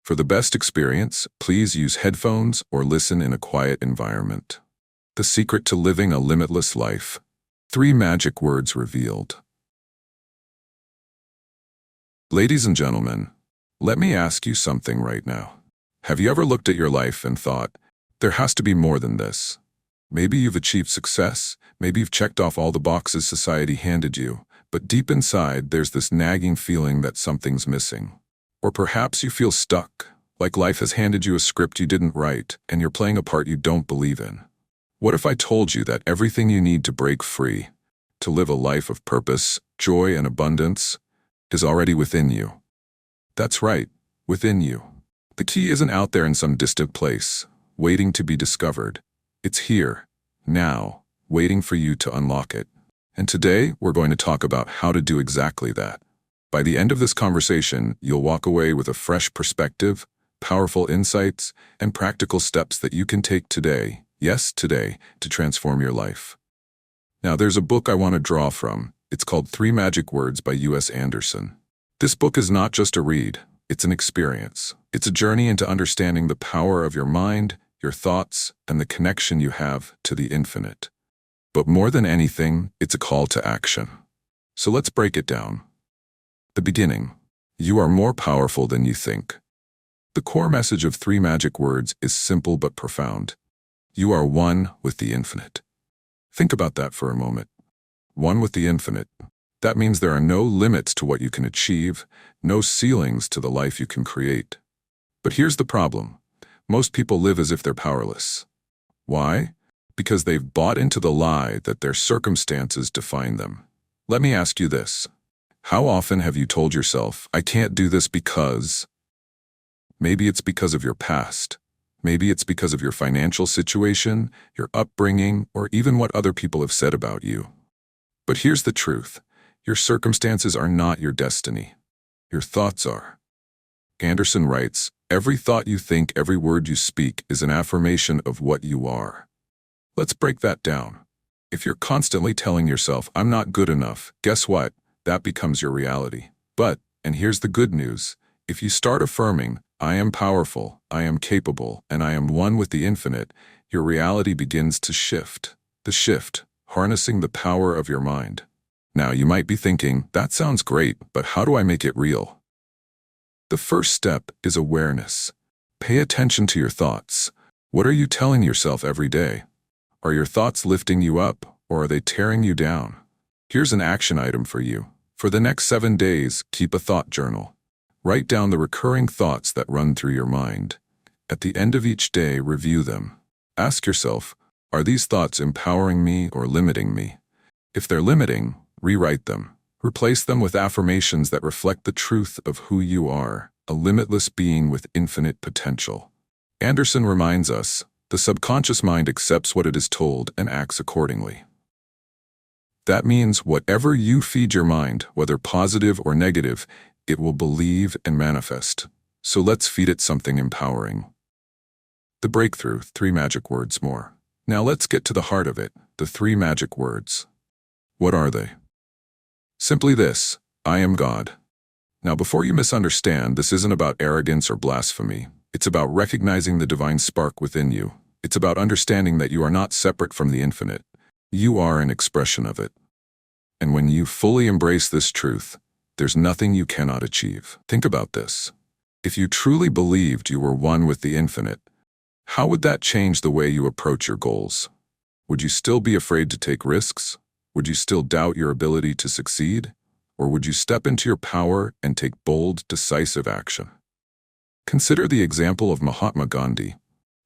For the best experience, please use headphones or listen in a quiet environment. The secret to living a limitless life. 3 magic words revealed. Ladies and gentlemen, let me ask you something right now. Have you ever looked at your life and thought, there has to be more than this? Maybe you've achieved success, maybe you've checked off all the boxes society handed you, but deep inside there's this nagging feeling that something's missing. Or perhaps you feel stuck, like life has handed you a script you didn't write and you're playing a part you don't believe in. What if I told you that everything you need to break free, to live a life of purpose, joy, and abundance, is already within you? That's right, within you. The key isn't out there in some distant place, waiting to be discovered. It's here, now, waiting for you to unlock it. And today, we're going to talk about how to do exactly that. By the end of this conversation, you'll walk away with a fresh perspective, powerful insights, and practical steps that you can take today, yes, today, to transform your life. Now, there's a book I want to draw from. It's called 3 Magic Words by U.S. Andersen. This book is not just a read, it's an experience. It's a journey into understanding the power of your mind, your thoughts, and the connection you have to the infinite. But more than anything, it's a call to action. So let's break it down. The beginning. You are more powerful than you think. The core message of 3 Magic Words is simple but profound. You are one with the infinite. Think about that for a moment. One with the infinite. That means there are no limits to what you can achieve, no ceilings to the life you can create. But here's the problem. Most people live as if they're powerless. Why? Because they've bought into the lie that their circumstances define them. Let me ask you this. How often have you told yourself, I can't do this because... Maybe it's because of your past. Maybe it's because of your financial situation, your upbringing, or even what other people have said about you. But here's the truth. Your circumstances are not your destiny. Your thoughts are. Andersen writes, every thought you think, every word you speak is an affirmation of what you are. Let's break that down. If you're constantly telling yourself, I'm not good enough, guess what? That becomes your reality. But, and here's the good news, if you start affirming, I am powerful, I am capable, and I am one with the infinite, your reality begins to shift. The shift, harnessing the power of your mind. Now, you might be thinking, that sounds great, but how do I make it real? The first step is awareness. Pay attention to your thoughts. What are you telling yourself every day? Are your thoughts lifting you up, or are they tearing you down? Here's an action item for you. For the next 7 days, keep a thought journal. Write down the recurring thoughts that run through your mind. At the end of each day, review them. Ask yourself, are these thoughts empowering me or limiting me? If they're limiting, rewrite them. Replace them with affirmations that reflect the truth of who you are, a limitless being with infinite potential. Andersen reminds us, the subconscious mind accepts what it is told and acts accordingly. That means whatever you feed your mind, whether positive or negative, it will believe and manifest. So let's feed it something empowering. The breakthrough, 3 magic words more. Now let's get to the heart of it, the 3 magic words. What are they? Simply this, I am God. Now before you misunderstand, this isn't about arrogance or blasphemy. It's about recognizing the divine spark within you. It's about understanding that you are not separate from the infinite. You are an expression of it. And when you fully embrace this truth, there's nothing you cannot achieve. Think about this. If you truly believed you were one with the infinite, how would that change the way you approach your goals? Would you still be afraid to take risks? Would you still doubt your ability to succeed? Or would you step into your power and take bold, decisive action? Consider the example of Mahatma Gandhi.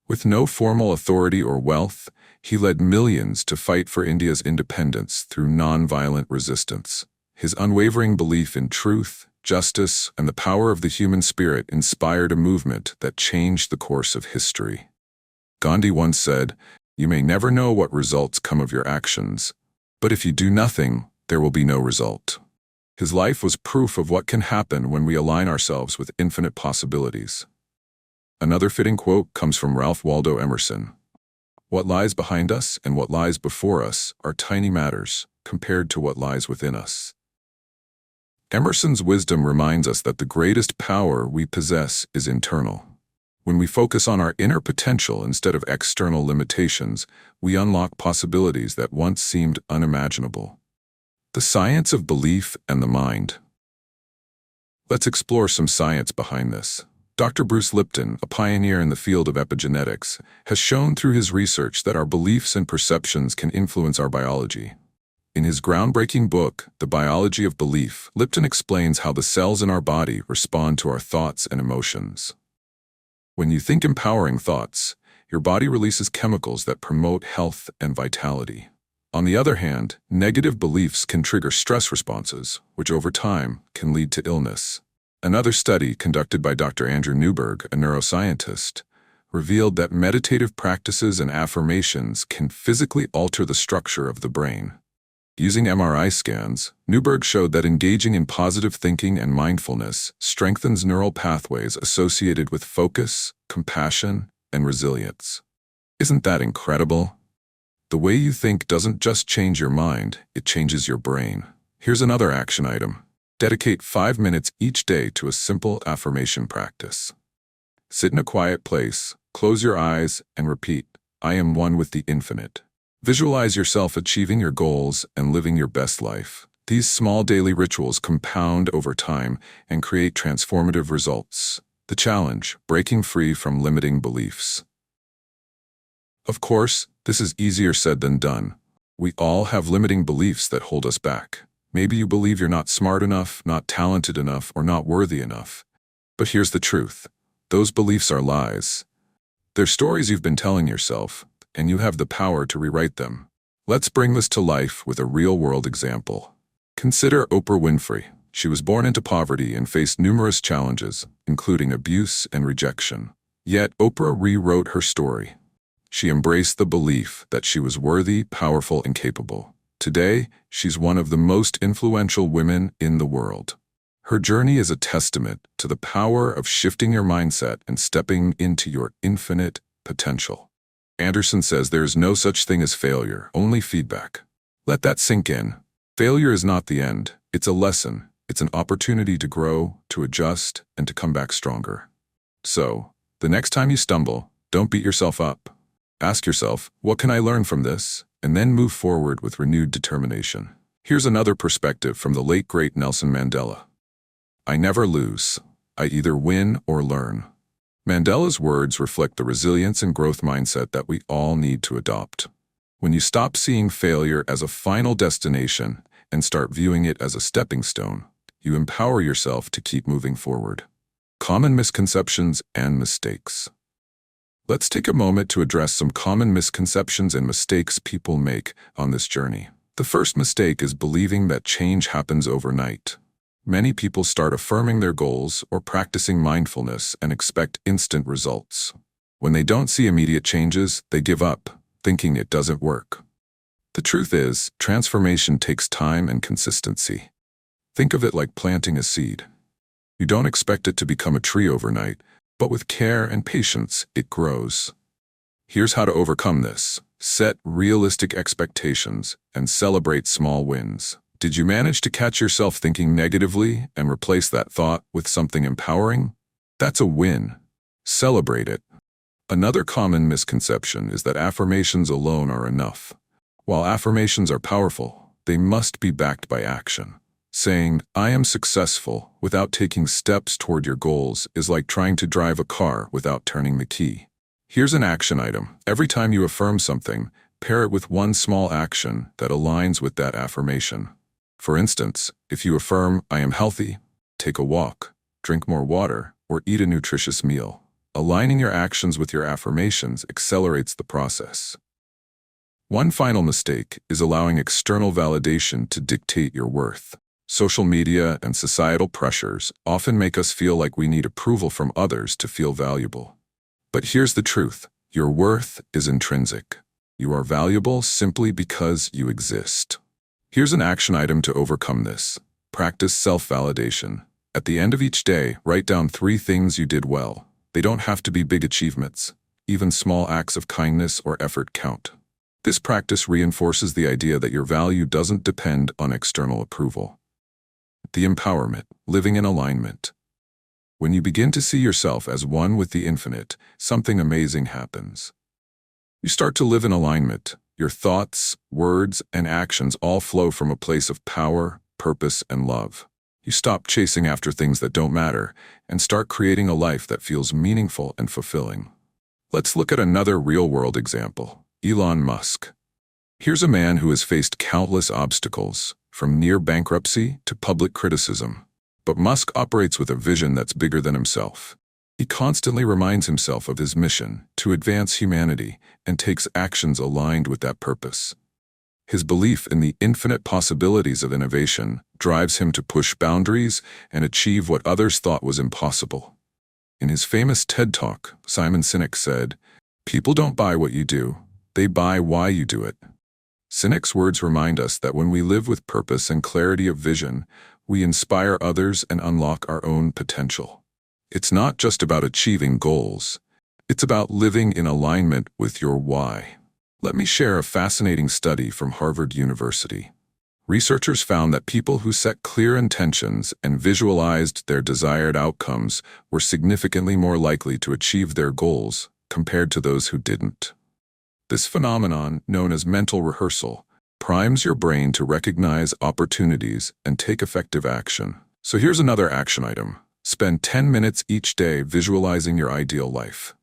With no formal authority or wealth, he led millions to fight for India's independence through non-violent resistance. His unwavering belief in truth, justice, and the power of the human spirit inspired a movement that changed the course of history. Gandhi once said, "You may never know what results come of your actions, but if you do nothing, there will be no result." His life was proof of what can happen when we align ourselves with infinite possibilities. Another fitting quote comes from Ralph Waldo Emerson. What lies behind us and what lies before us are tiny matters compared to what lies within us. Emerson's wisdom reminds us that the greatest power we possess is internal. When we focus on our inner potential instead of external limitations, we unlock possibilities that once seemed unimaginable. The science of belief and the mind. Let's explore some science behind this. Dr. Bruce Lipton, a pioneer in the field of epigenetics, has shown through his research that our beliefs and perceptions can influence our biology. In his groundbreaking book, The Biology of Belief, Lipton explains how the cells in our body respond to our thoughts and emotions. When you think empowering thoughts, your body releases chemicals that promote health and vitality. On the other hand, negative beliefs can trigger stress responses, which over time can lead to illness. Another study conducted by Dr. Andrew Newberg, a neuroscientist, revealed that meditative practices and affirmations can physically alter the structure of the brain. Using MRI scans, Newberg showed that engaging in positive thinking and mindfulness strengthens neural pathways associated with focus, compassion, and resilience. Isn't that incredible? The way you think doesn't just change your mind, it changes your brain. Here's another action item. Dedicate 5 minutes each day to a simple affirmation practice. Sit in a quiet place, close your eyes, and repeat, "I am one with the infinite." Visualize yourself achieving your goals and living your best life. These small daily rituals compound over time and create transformative results. The challenge: breaking free from limiting beliefs. Of course, this is easier said than done. We all have limiting beliefs that hold us back. Maybe you believe you're not smart enough, not talented enough, or not worthy enough. But here's the truth. Those beliefs are lies. They're stories you've been telling yourself, and you have the power to rewrite them. Let's bring this to life with a real-world example. Consider Oprah Winfrey. She was born into poverty and faced numerous challenges, including abuse and rejection. Yet Oprah rewrote her story. She embraced the belief that she was worthy, powerful, and capable. Today, she's one of the most influential women in the world. Her journey is a testament to the power of shifting your mindset and stepping into your infinite potential. Andersen says there is no such thing as failure, only feedback. Let that sink in. Failure is not the end. It's a lesson. It's an opportunity to grow, to adjust, and to come back stronger. So, the next time you stumble, don't beat yourself up. Ask yourself, what can I learn from this? And then move forward with renewed determination. Here's another perspective from the late great Nelson Mandela. I never lose. I either win or learn. Mandela's words reflect the resilience and growth mindset that we all need to adopt. When you stop seeing failure as a final destination and start viewing it as a stepping stone, you empower yourself to keep moving forward. Common misconceptions and mistakes. Let's take a moment to address some common misconceptions and mistakes people make on this journey. The first mistake is believing that change happens overnight. Many people start affirming their goals or practicing mindfulness and expect instant results. When they don't see immediate changes, they give up, thinking it doesn't work. The truth is, transformation takes time and consistency. Think of it like planting a seed. You don't expect it to become a tree overnight, but with care and patience, it grows. Here's how to overcome this. Set realistic expectations and celebrate small wins. Did you manage to catch yourself thinking negatively and replace that thought with something empowering? That's a win. Celebrate it. Another common misconception is that affirmations alone are enough. While affirmations are powerful, they must be backed by action. Saying, "I am successful," without taking steps toward your goals is like trying to drive a car without turning the key. Here's an action item. Every time you affirm something, pair it with one small action that aligns with that affirmation. For instance, if you affirm, "I am healthy," take a walk, drink more water, or eat a nutritious meal. Aligning your actions with your affirmations accelerates the process. One final mistake is allowing external validation to dictate your worth. Social media and societal pressures often make us feel like we need approval from others to feel valuable. But here's the truth. Your worth is intrinsic. You are valuable simply because you exist. Here's an action item to overcome this. Practice self-validation. At the end of each day, write down 3 things you did well. They don't have to be big achievements. Even small acts of kindness or effort count. This practice reinforces the idea that your value doesn't depend on external approval. The empowerment, living in alignment. When you begin to see yourself as one with the infinite, something amazing happens. You start to live in alignment. Your thoughts, words, and actions all flow from a place of power, purpose, and love. You stop chasing after things that don't matter and start creating a life that feels meaningful and fulfilling. Let's look at another real-world example, Elon Musk. Here's a man who has faced countless obstacles, from near bankruptcy to public criticism. But Musk operates with a vision that's bigger than himself. He constantly reminds himself of his mission to advance humanity and takes actions aligned with that purpose. His belief in the infinite possibilities of innovation drives him to push boundaries and achieve what others thought was impossible. In his famous TED Talk, Simon Sinek said, "People don't buy what you do, they buy why you do it." Sinek's words remind us that when we live with purpose and clarity of vision, we inspire others and unlock our own potential. It's not just about achieving goals. It's about living in alignment with your why. Let me share a fascinating study from Harvard University. Researchers found that people who set clear intentions and visualized their desired outcomes were significantly more likely to achieve their goals compared to those who didn't. This phenomenon, known as mental rehearsal, primes your brain to recognize opportunities and take effective action. So here's another action item. Spend 10 minutes each day visualizing your ideal life.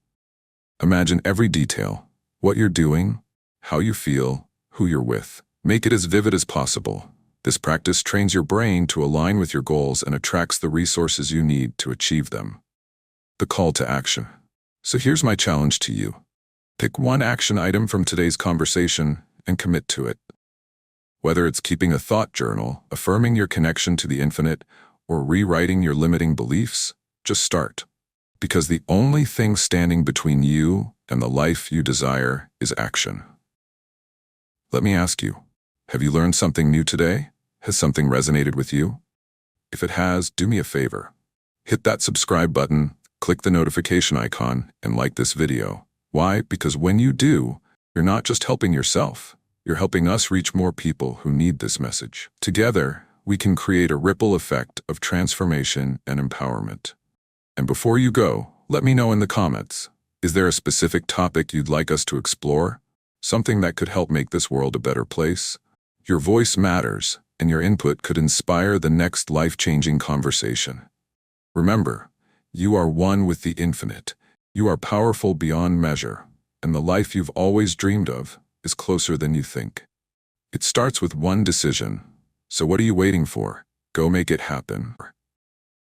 Imagine every detail, what you're doing, how you feel, who you're with. Make it as vivid as possible. This practice trains your brain to align with your goals and attracts the resources you need to achieve them. The call to action. So here's my challenge to you. Pick one action item from today's conversation and commit to it. Whether it's keeping a thought journal, affirming your connection to the infinite, or rewriting your limiting beliefs, just start. Because the only thing standing between you and the life you desire is action. Let me ask you, have you learned something new today? Has something resonated with you? If it has, do me a favor. Hit that subscribe button, click the notification icon, and like this video. Why? Because when you do, you're not just helping yourself, you're helping us reach more people who need this message. Together, we can create a ripple effect of transformation and empowerment. And before you go, let me know in the comments, is there a specific topic you'd like us to explore? Something that could help make this world a better place? Your voice matters, and your input could inspire the next life-changing conversation. Remember, you are one with the infinite. You are powerful beyond measure, and the life you've always dreamed of is closer than you think. It starts with one decision. So what are you waiting for? Go make it happen.